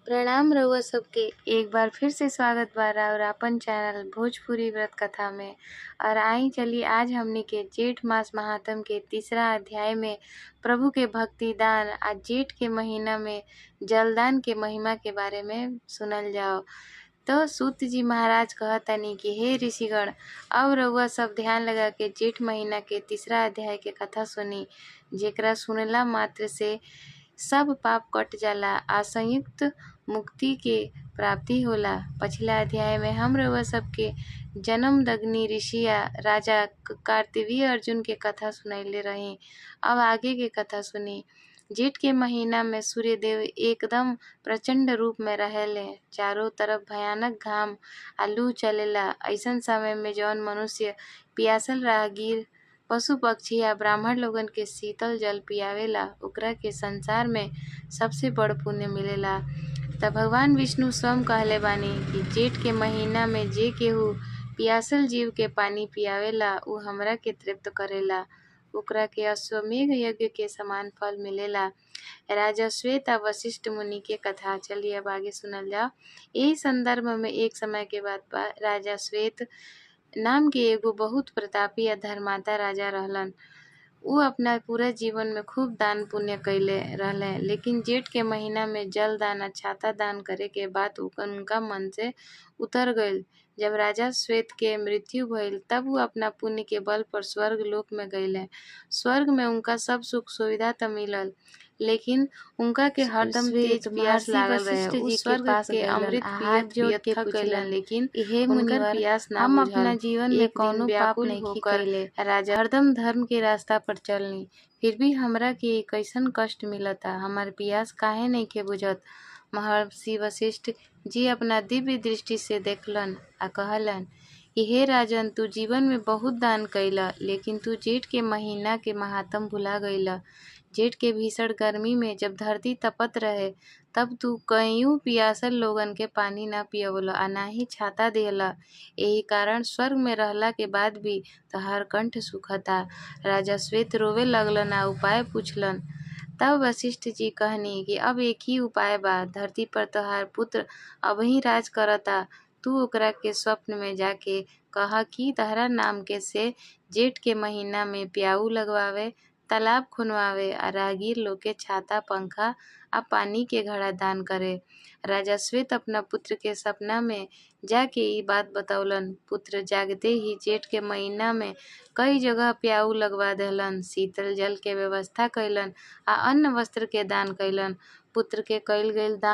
प्रणाम रउआ सबके। एक बार फिर से स्वागत बा और आपन चैनल भोजपुरी व्रत कथा में। और आई चली आज हमनी के जेठ मास महात्म के तीसरा अध्याय में प्रभु के भक्ति दान आज जेठ के महीना में जलदान के महिमा के बारे में सुनल जाओ। तो सूत जी महाराज कहतनी कि हे ऋषिगण, अब रउआ सब ध्यान लगा के जेठ महीना के तीसरा अध्याय के कथा सुनी, जेकरा सुनला मात्र से सब पाप कट जाला आ संयुक्त मुक्ति के प्राप्ति होला। पिछला अध्याय में हम रउआ सबके जन्मदग्नि ऋषि आ राजा कार्तवीर्य अर्जुन के कथा सुनैले रही। अब आगे के कथा सुनी। जेठ के महीना में सूर्यदेव एकदम प्रचंड रूप में रहेले। चारों तरफ भयानक घाम आ लू चलेला। ऐसन समय में जौन मनुष्य पियासल राहगीर पशु पक्षी या ब्राह्मण लोगन के शीतल जल पियावेला, ओकरा के संसार में सबसे बड़ पुण्य मिलेला। तब भगवान विष्णु स्वयं कहले बानी कि जेठ के महीना में जे केहू पियासल जीव के पानी पियावेला उ हमरा के तृप्त करेला, ओकरा के अश्वमेघ यज्ञ के समान फल मिलेला। राजा श्वेत आ वशिष्ठ मुनि के कथा चलिए अब आगे सुनल जाओ। यही संदर्भ में एक समय के बाद राजा श्वेत नाम के एगो बहुत प्रतापी आ धर्माता राजा रहलन। उ अपना पूरा जीवन में खूब दान पुण्य कैले रहले, लेकिन जेठ के महीना में जल दान आ छाता दान करे के बात उनका मन से उतर गईल। जब राजा श्वेत के मृत्यु भइल तब वो अपना पुण्य के बल पर स्वर्ग लोक में गईले। स्वर्ग में उनका सब सुख सुविधा त मिलल, लेकिन उनका के हरदम तेज प्यास लागल रहे। उ स्वर्ग के अमृत पियत थक गईलन, लेकिन उनकर प्यास ना बुझल। हम अपना जीवन में कौनो पाप नहीं कैले, राजा हरदम धर्म के रास्ता पर चलनी, फिर भी हमरा के कैसन कष्ट मिलता, हमार प्यास काहे नइखे बुझत। महर्षि वशिष्ठ जी अपना दिव्य दृष्टि से देखलन आ कहलन कि हे राजन, तू जीवन में बहुत दान कैला, लेकिन तू जेठ के महीना के महात्म भुला गईला। जेठ के भीषण गर्मी में जब धरती तपत रहे तब तू कईयों पियासल लोगन के पानी ना पियवला आ ना ही छाता देला। यही कारण स्वर्ग में रहला के बाद भी तहार कंठ सुखता। राजा श्वेत रोवे लगलन आ उपाय पूछलन। तब वशिष्ठ जी कहनी कि अब एक ही उपाय बा, धरती पर तोहार पुत्र अबही राज करता। तू ओकरा के स्वप्न में जाके कह कि तहरा नाम के से जेठ के महीना में प्याऊ लगवावे, तालाब खुनवावे आ राहगीर लोग के छाता पंखा आ पानी के घड़ा दान करे। राजा श्वेत अपना पुत्र के सपना में जाके ई बात बतौलन। पुत्र जागते ही जेठ के महीना में कई जगह प्याऊ लगवा देलन, शीतल जल के व्यवस्था कैलन आ अन्न वस्त्र के दान कैलन। पुत्र के कईल गईल दान